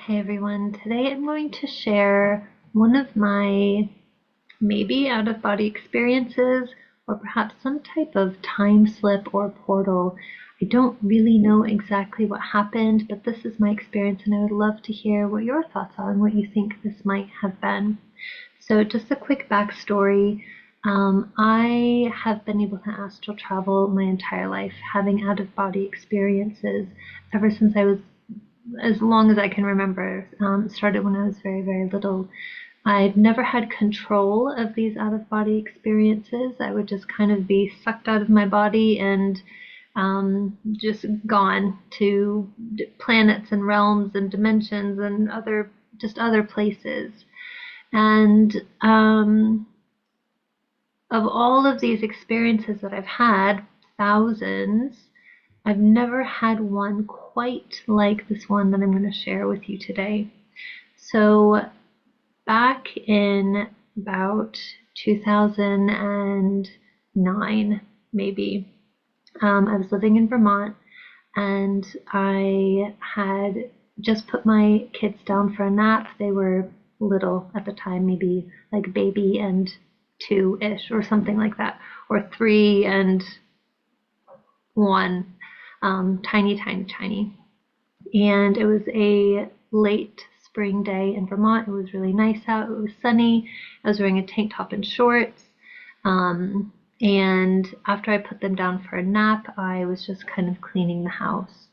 Hey everyone, today I'm going to share one of my maybe out of body experiences or perhaps some type of time slip or portal. I don't really know exactly what happened, but this is my experience and I would love to hear what your thoughts are and what you think this might have been. So just a quick backstory. I have been able to astral travel my entire life, having out of body experiences ever since I was as long as I can remember. It started when I was very, very little. I've never had control of these out of body experiences. I would just kind of be sucked out of my body and just gone to planets and realms and dimensions and other places. And of all of these experiences that I've had, thousands, I've never had one quite like this one that I'm going to share with you today. So, back in about 2009, maybe, I was living in Vermont and I had just put my kids down for a nap. They were little at the time, maybe like baby and two-ish or something like that, or three and one, tiny, tiny, tiny. And it was a late spring day in Vermont. It was really nice out. It was sunny. I was wearing a tank top and shorts. And after I put them down for a nap, I was just kind of cleaning the house.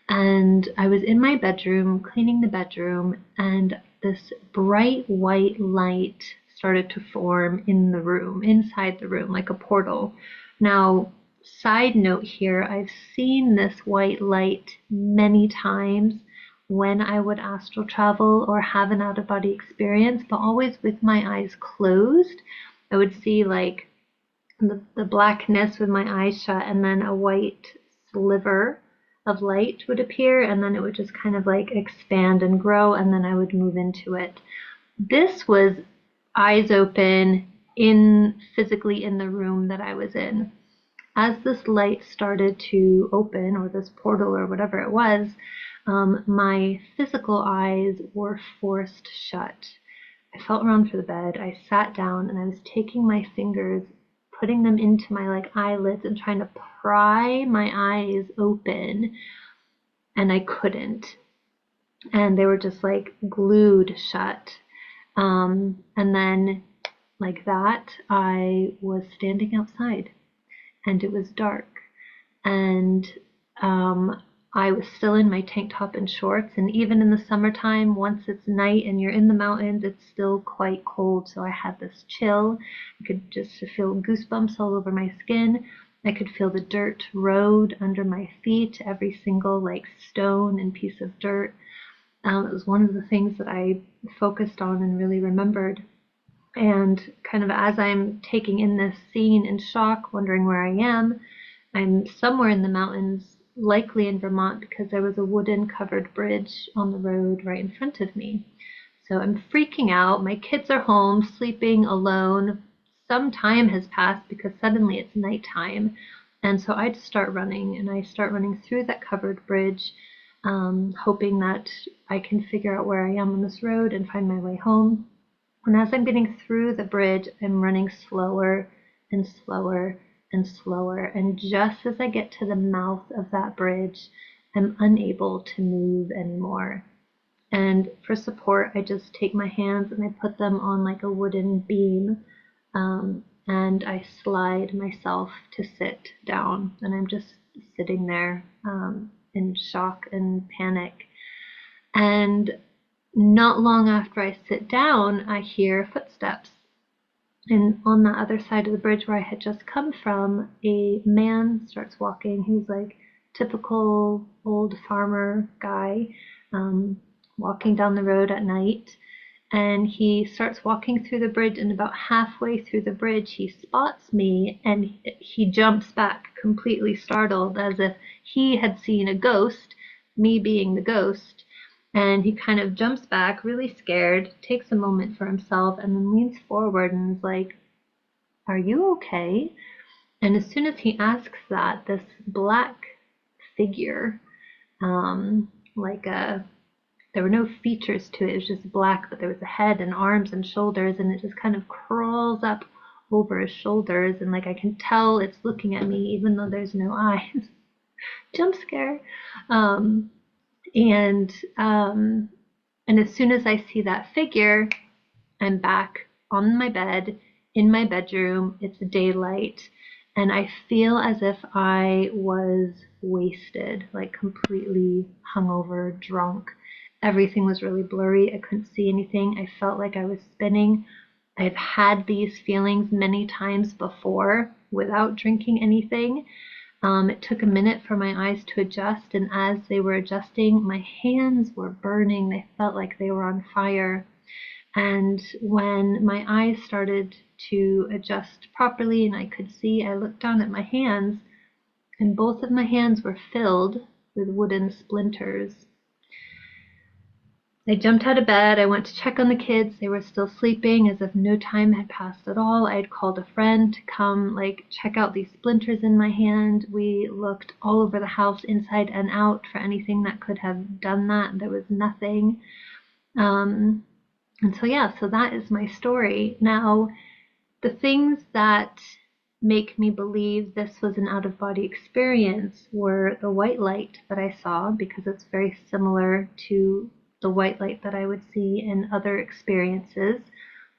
And I was in my bedroom, cleaning the bedroom, and this bright white light started to form in the room, inside the room, like a portal. Now, side note here, I've seen this white light many times when I would astral travel or have an out of body experience, but always with my eyes closed. I would see like the blackness with my eyes shut, and then a white sliver of light would appear, and then it would just kind of like expand and grow, and then I would move into it. This was eyes open physically in the room that I was in. As this light started to open, or this portal, or whatever it was, my physical eyes were forced shut. I felt around for the bed. I sat down and I was taking my fingers, putting them into my like eyelids and trying to pry my eyes open, and I couldn't. And they were just like glued shut. And then, like that, I was standing outside and it was dark. And I was still in my tank top and shorts. And even in the summertime, once it's night and you're in the mountains, it's still quite cold. So I had this chill. I could just feel goosebumps all over my skin. I could feel the dirt road under my feet, every single like stone and piece of dirt. It was one of the things that I focused on and really remembered. And kind of as I'm taking in this scene in shock, wondering where I am, I'm somewhere in the mountains, likely in Vermont, because there was a wooden covered bridge on the road right in front of me. So I'm freaking out. My kids are home, sleeping alone. Some time has passed because suddenly it's nighttime. And so I just start running, and I start running through that covered bridge, hoping that I can figure out where I am on this road and find my way home. And as I'm getting through the bridge, I'm running slower and slower and slower. And just as I get to the mouth of that bridge, I'm unable to move anymore. And for support, I just take my hands and I put them on like a wooden beam, and I slide myself to sit down. And I'm just sitting there in shock and panic. And not long after I sit down, I hear footsteps. And on the other side of the bridge where I had just come from, a man starts walking. He's like typical old farmer guy, walking down the road at night. And he starts walking through the bridge, and about halfway through the bridge, he spots me and he jumps back, completely startled, as if he had seen a ghost, me being the ghost. And he kind of jumps back, really scared, takes a moment for himself, and then leans forward and is like, "Are you okay?" And as soon as he asks that, this black figure, like a there were no features to it. It was just black, but there was a head and arms and shoulders, and it just kind of crawls up over his shoulders, and like I can tell it's looking at me even though there's no eyes. Jump scare. Um, and um, and as soon as I see that figure, I'm back on my bed in my bedroom. It's daylight, and I feel as if I was wasted, like completely hungover, drunk. Everything was really blurry. I couldn't see anything. I felt like I was spinning. I've had these feelings many times before without drinking anything. It took a minute for my eyes to adjust, and as they were adjusting, my hands were burning. They felt like they were on fire. And when my eyes started to adjust properly and I could see, I looked down at my hands, and both of my hands were filled with wooden splinters. I jumped out of bed. I went to check on the kids. They were still sleeping as if no time had passed at all. I had called a friend to come check out these splinters in my hand. We looked all over the house, inside and out, for anything that could have done that. There was nothing. And so that is my story. Now, the things that make me believe this was an out-of-body experience were the white light that I saw, because it's very similar to the white light that I would see in other experiences.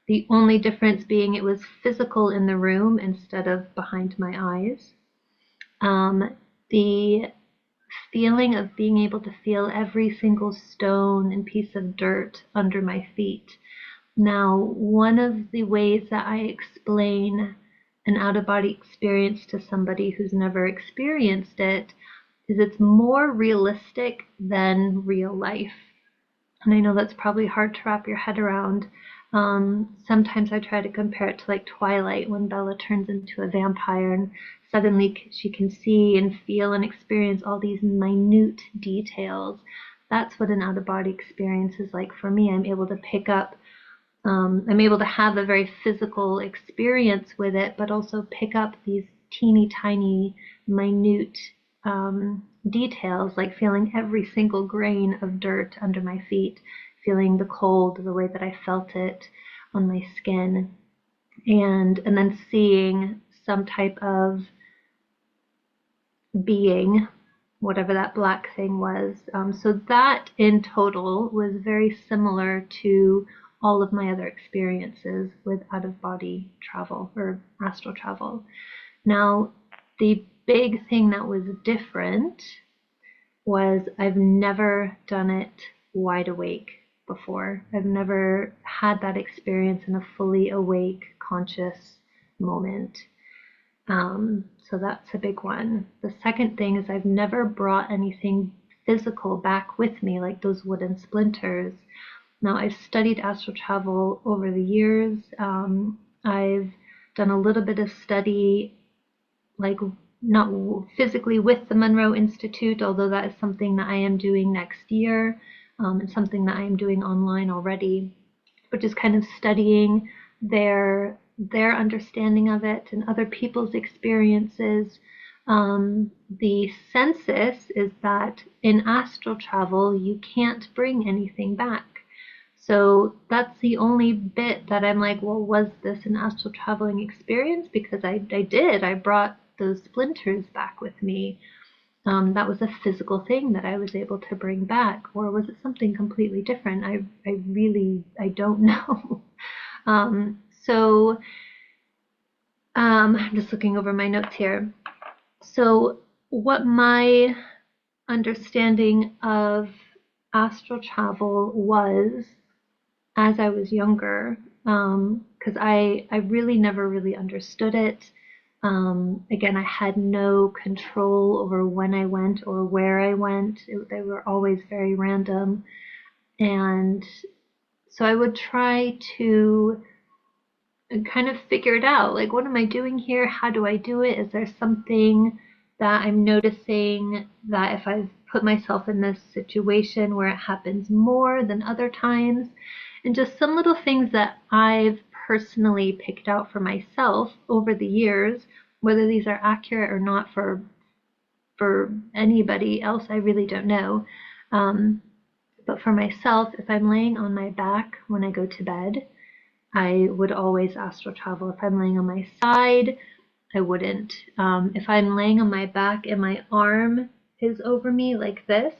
The only difference being it was physical in the room instead of behind my eyes. The feeling of being able to feel every single stone and piece of dirt under my feet. Now, one of the ways that I explain an out-of-body experience to somebody who's never experienced it is it's more realistic than real life. And I know that's probably hard to wrap your head around. Sometimes I try to compare it to like Twilight, when Bella turns into a vampire and suddenly she can see and feel and experience all these minute details. That's what an out-of-body experience is like for me. I'm able to pick up, I'm able to have a very physical experience with it, but also pick up these teeny tiny, minute details, like feeling every single grain of dirt under my feet, feeling the cold the way that I felt it on my skin, and then seeing some type of being, whatever that black thing was. So that in total was very similar to all of my other experiences with out-of-body travel or astral travel. Now, the big thing that was different was I've never done it wide awake before. I've never had that experience in a fully awake, conscious moment. So that's a big one. The second thing is I've never brought anything physical back with me, like those wooden splinters. Now, I've studied astral travel over the years. I've done a little bit of study, like not physically with the Monroe Institute, although that is something that I am doing next year, and something that I am doing online already, but just kind of studying their understanding of it and other people's experiences. The census is that in astral travel, you can't bring anything back. So that's the only bit that I'm like, well, was this an astral traveling experience? Because I did. I brought those splinters back with me. That was a physical thing that I was able to bring back. Or was it something completely different? I don't know. I'm just looking over my notes here. So what my understanding of astral travel was as I was younger, because I really never really understood it. Again, I had no control over when I went or where I went. They were always very random. And so I would try to kind of figure it out. Like, what am I doing here? How do I do it? Is there something that I'm noticing that if I've put myself in this situation where it happens more than other times? And just some little things that I've personally picked out for myself over the years, whether these are accurate or not for anybody else, I really don't know. But But for myself, if I'm laying on my back when I go to bed, I would always astral travel. If I'm laying on my side, I wouldn't. If I'm laying on my back and my arm is over me like this,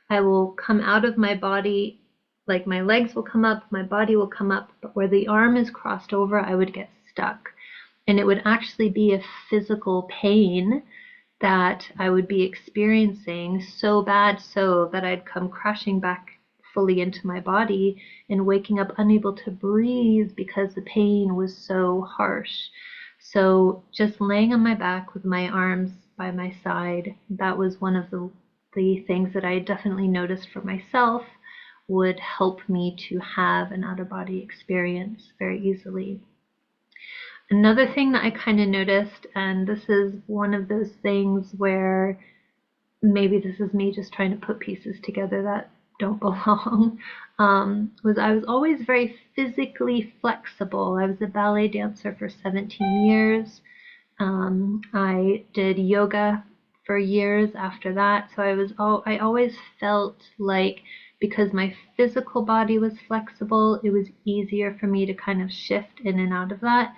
I will come out of my body, like my legs will come up, my body will come up, but where the arm is crossed over, I would get stuck. And it would actually be a physical pain that I would be experiencing, so bad so that I'd come crashing back fully into my body and waking up unable to breathe because the pain was so harsh. So just laying on my back with my arms by my side, that was one of the things that I definitely noticed for myself would help me to have an out-of-body experience very easily. Another thing that I kind of noticed, and this is one of those things where maybe this is me just trying to put pieces together that don't belong, was I was always very physically flexible. I was a ballet dancer for 17 years. I did yoga for years after that. So I always felt like because my physical body was flexible, it was easier for me to kind of shift in and out of that.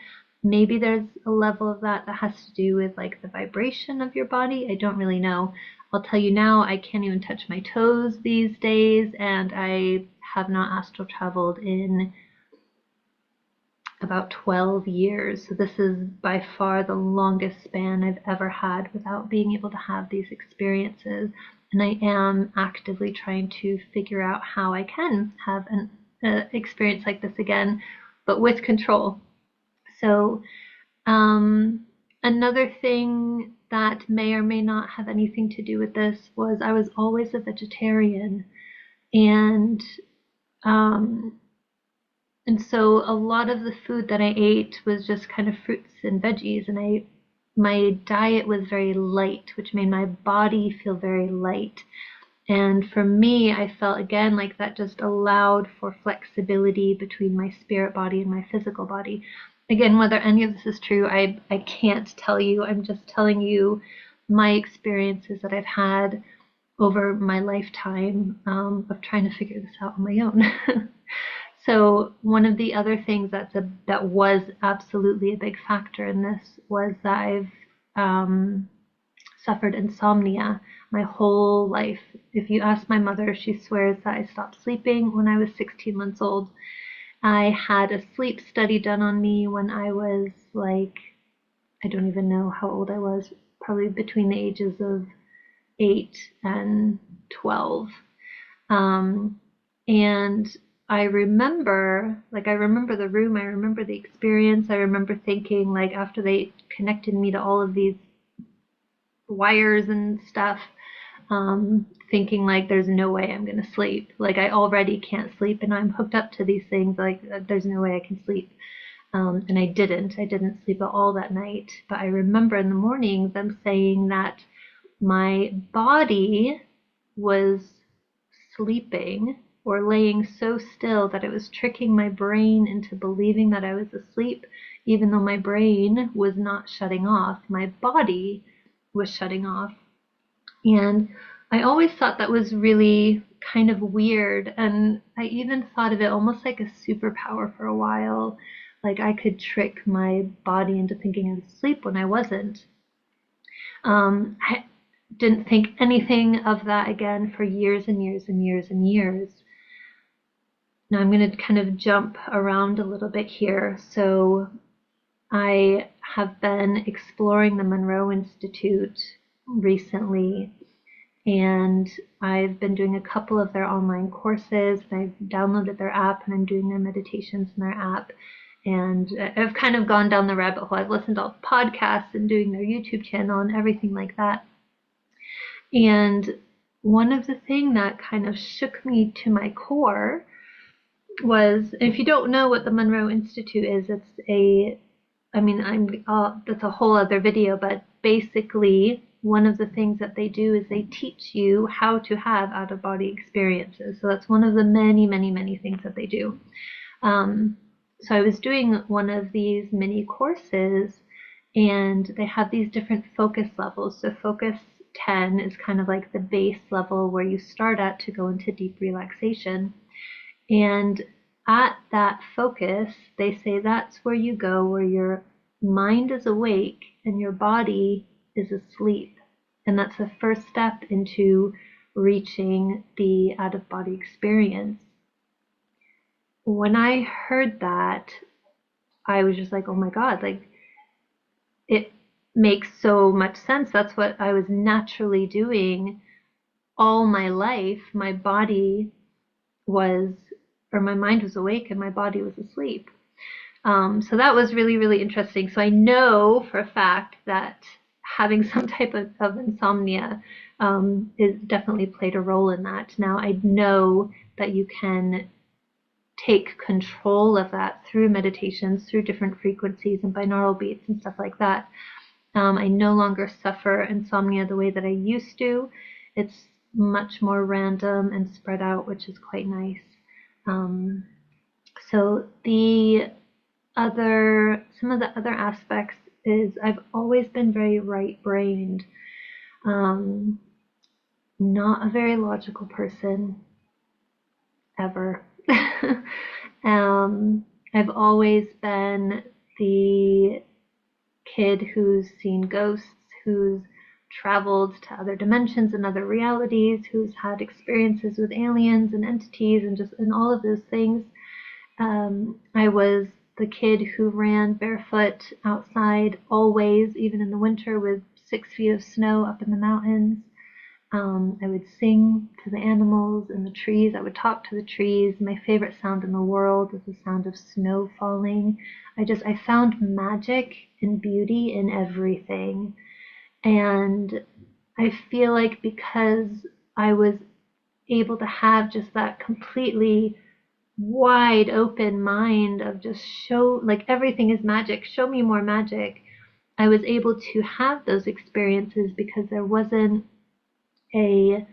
Maybe there's a level of that has to do with like the vibration of your body. I don't really know. I'll tell you now, I can't even touch my toes these days, and I have not astral traveled in about 12 years. So this is by far the longest span I've ever had without being able to have these experiences. And I am actively trying to figure out how I can have an experience like this again, but with control. So another thing that may or may not have anything to do with this was I was always a vegetarian, and so a lot of the food that I ate was just kind of fruits and veggies, and my diet was very light, which made my body feel very light. And for me, I felt again like that just allowed for flexibility between my spirit body and my physical body. Again, whether any of this is true, I can't tell you. I'm just telling you my experiences that I've had over my lifetime of trying to figure this out on my own. So one of the other things that was absolutely a big factor in this was that I've suffered insomnia my whole life. If you ask my mother, she swears that I stopped sleeping when I was 16 months old. I had a sleep study done on me when I was like, I don't even know how old I was, probably between the ages of 8 and 12. And I remember the room, I remember the experience, I remember thinking, like, after they connected me to all of these wires and stuff, thinking like there's no way I'm gonna sleep. Like I already can't sleep and I'm hooked up to these things, like there's no way I can sleep. And I didn't sleep at all that night. But I remember in the morning them saying that my body was sleeping or laying so still that it was tricking my brain into believing that I was asleep, even though my brain was not shutting off. My body was shutting off. And I always thought that was really kind of weird. And I even thought of it almost like a superpower for a while. Like I could trick my body into thinking I was asleep when I wasn't. I didn't think anything of that again for years and years and years and years. Now I'm going to kind of jump around a little bit here. So I have been exploring the Monroe Institute recently, and I've been doing a couple of their online courses, and I've downloaded their app, and I'm doing their meditations in their app. And I've kind of gone down the rabbit hole. I've listened to all the podcasts and doing their YouTube channel and everything like that. And one of the things that kind of shook me to my core was, if you don't know what the Monroe Institute is, that's a whole other video, but basically one of the things that they do is they teach you how to have out-of-body experiences. So that's one of the many, many, many things that they do. So I was doing one of these mini courses, and they have these different focus levels. So focus 10 is kind of like the base level where you start at to go into deep relaxation. And at that focus, they say that's where you go, where your mind is awake and your body is asleep. And that's the first step into reaching the out of body experience. When I heard that, I was just like, oh my God, like it makes so much sense. That's what I was naturally doing all my life. My body was, or my mind was awake and my body was asleep. So that was really, really interesting. So I know for a fact that having some type of insomnia is definitely played a role in that. Now I know that you can take control of that through meditations, through different frequencies and binaural beats and stuff like that. I no longer suffer insomnia the way that I used to. It's much more random and spread out, which is quite nice. So some of the other aspects is I've always been very right-brained, not a very logical person ever. I've always been the kid who's seen ghosts, who's traveled to other dimensions and other realities, who's had experiences with aliens and entities and all of those things. I was the kid who ran barefoot outside always, even in the winter with 6 feet of snow up in the mountains. I would sing to the animals in the trees. I would talk to the trees. My favorite sound in the world is the sound of snow falling. I found magic and beauty in everything. And I feel like because I was able to have just that completely wide open mind of just like everything is magic, show me more magic, I was able to have those experiences because there wasn't a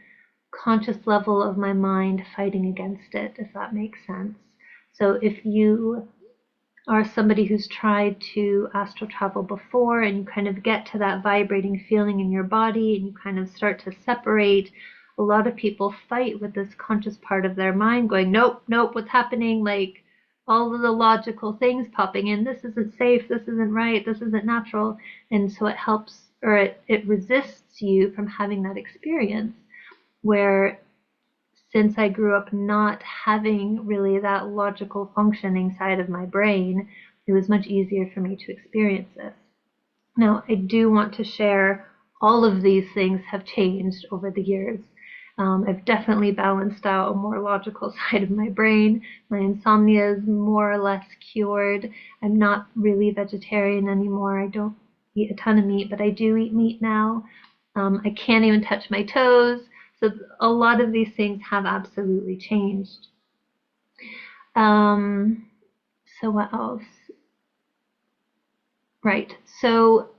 conscious level of my mind fighting against it, if that makes sense. So if you are somebody who's tried to astral travel before and you kind of get to that vibrating feeling in your body and you kind of start to separate, a lot of people fight with this conscious part of their mind going, nope, nope, what's happening? Like all of the logical things popping in, this isn't safe, this isn't right, this isn't natural. And so it helps, or it resists you from having that experience, where since I grew up not having really that logical functioning side of my brain, it was much easier for me to experience this. Now, I do want to share all of these things have changed over the years. I've definitely balanced out a more logical side of my brain. My insomnia is more or less cured. I'm not really vegetarian anymore. I don't eat a ton of meat, but I do eat meat now. I can't even touch my toes. So a lot of these things have absolutely changed. So what else? Right. So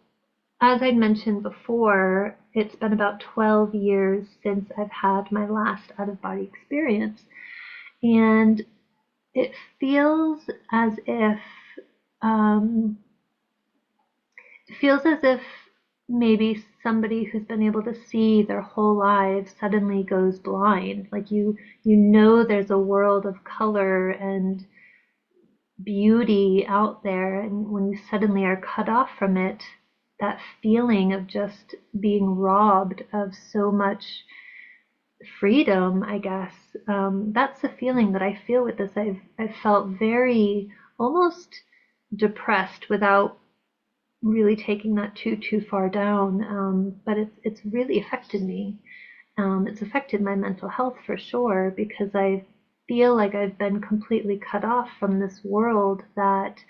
as I mentioned before, it's been about 12 years since I've had my last out-of-body experience. And it feels as if maybe somebody who's been able to see their whole lives suddenly goes blind. Like you know there's a world of color and beauty out there, and when you suddenly are cut off from it, that feeling of just being robbed of so much freedom, I guess, that's the feeling that I feel with this. I've felt very almost depressed without really taking that too far down, but it's really affected me. It's affected my mental health for sure, because I feel like I've been completely cut off from this world that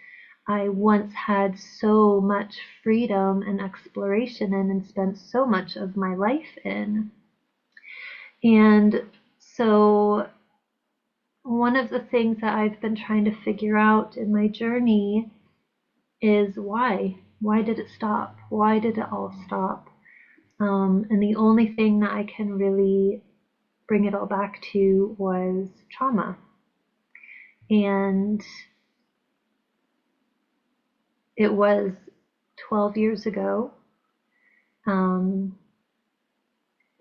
I once had so much freedom and exploration in and spent so much of my life in. And so one of the things that I've been trying to figure out in my journey is why. Why did it stop? Why did it all stop? And the only thing that I can really bring it all back to was trauma. And it was 12 years ago.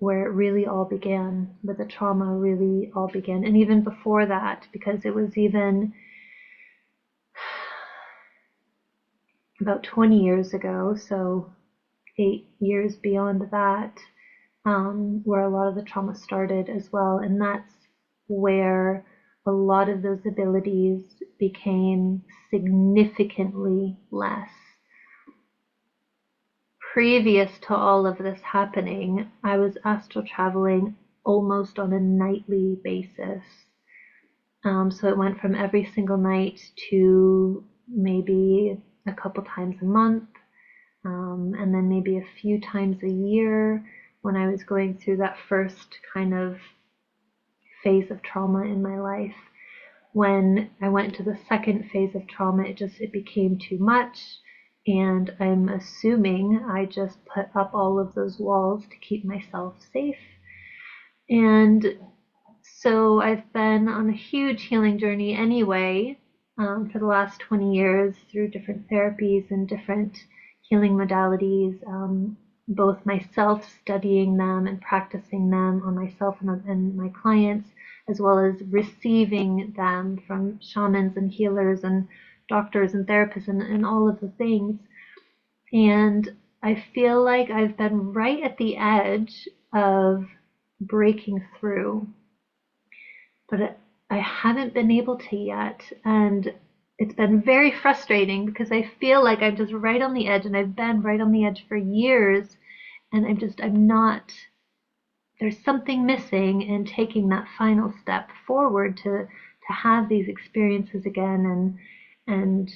where it really all began, where the trauma really all began. And even before that, because it was even about 20 years ago, so 8 years beyond that, where a lot of the trauma started as well. And that's where a lot of those abilities became significantly less. Previous to all of this happening, I was astral traveling almost on a nightly basis. So it went from every single night to maybe a couple times a month, and then maybe a few times a year when I was going through that first kind of phase of trauma in my life. When I went into the second phase of trauma, it became too much, and I'm assuming I just put up all of those walls to keep myself safe. And so I've been on a huge healing journey anyway, for the last 20 years through different therapies and different healing modalities, both myself studying them and practicing them on myself and my clients, as well as receiving them from shamans and healers and doctors and therapists and all of the things. And I feel like I've been right at the edge of breaking through, but I haven't been able to yet. And it's been very frustrating because I feel like I'm just right on the edge, and I've been right on the edge for years, and I'm not, there's something missing in taking that final step forward to have these experiences again and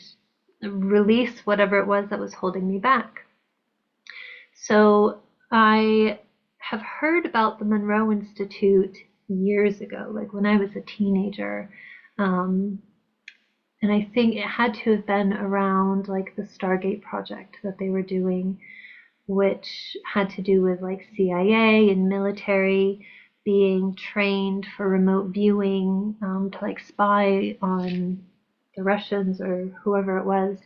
release whatever it was that was holding me back. So I have heard about the Monroe Institute years ago, like when I was a teenager. And I think it had to have been around like the Stargate project that they were doing, which had to do with like CIA and military being trained for remote viewing, to like spy on the Russians or whoever it was.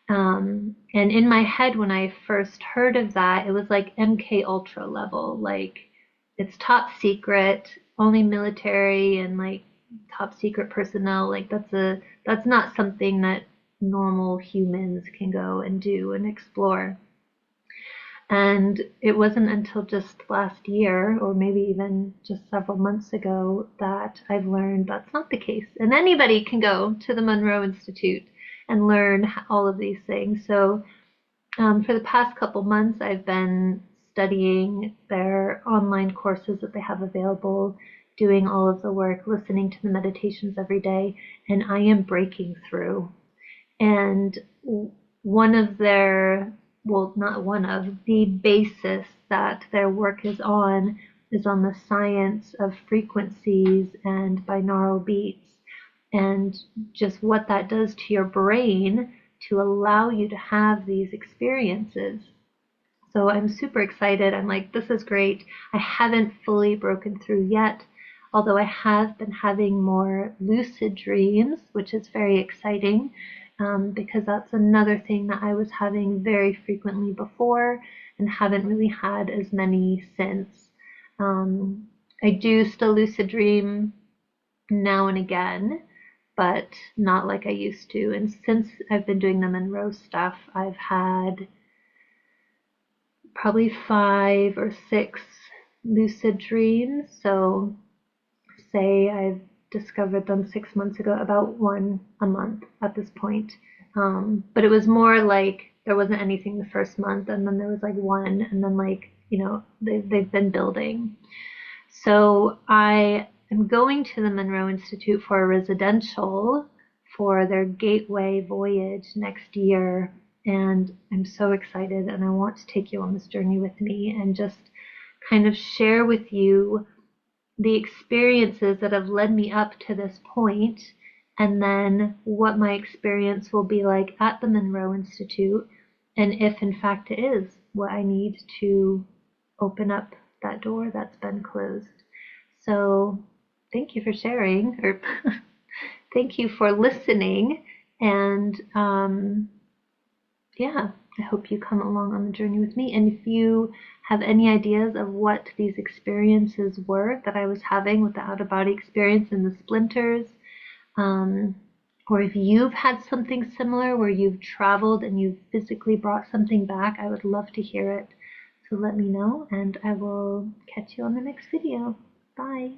And in my head, when I first heard of that, it was like MK Ultra level, like it's top secret, only military and like top secret personnel. Like that's not something that normal humans can go and do and explore. And it wasn't until just last year, or maybe even just several months ago, that I've learned that's not the case. And anybody can go to the Monroe Institute and learn all of these things. So for the past couple months, I've been studying their online courses that they have available, doing all of the work, listening to the meditations every day, and I am breaking through. And one of their, well, not one of, the basis that their work is on the science of frequencies and binaural beats, and just what that does to your brain to allow you to have these experiences. So I'm super excited. I'm like, this is great. I haven't fully broken through yet, although I have been having more lucid dreams, which is very exciting, because that's another thing that I was having very frequently before and haven't really had as many since. I do still lucid dream now and again, but not like I used to. And since I've been doing the Monroe stuff, I've had probably 5 or 6 lucid dreams. So say I've discovered them 6 months ago, about one a month at this point. But it was more like there wasn't anything the first month, and then there was like one, and then like, they've been building. So I am going to the Monroe Institute for a residential for their Gateway Voyage next year, and I'm so excited, and I want to take you on this journey with me and just kind of share with you the experiences that have led me up to this point, and then what my experience will be like at the Monroe Institute, and if in fact it is what I need to open up that door that's been closed. So thank you for sharing, or thank you for listening, and yeah, I hope you come along on the journey with me. And if you have any ideas of what these experiences were that I was having with the out-of-body experience and the splinters, um, or if you've had something similar where you've traveled and you've physically brought something back, I would love to hear it. So let me know, and I will catch you on the next video. Bye.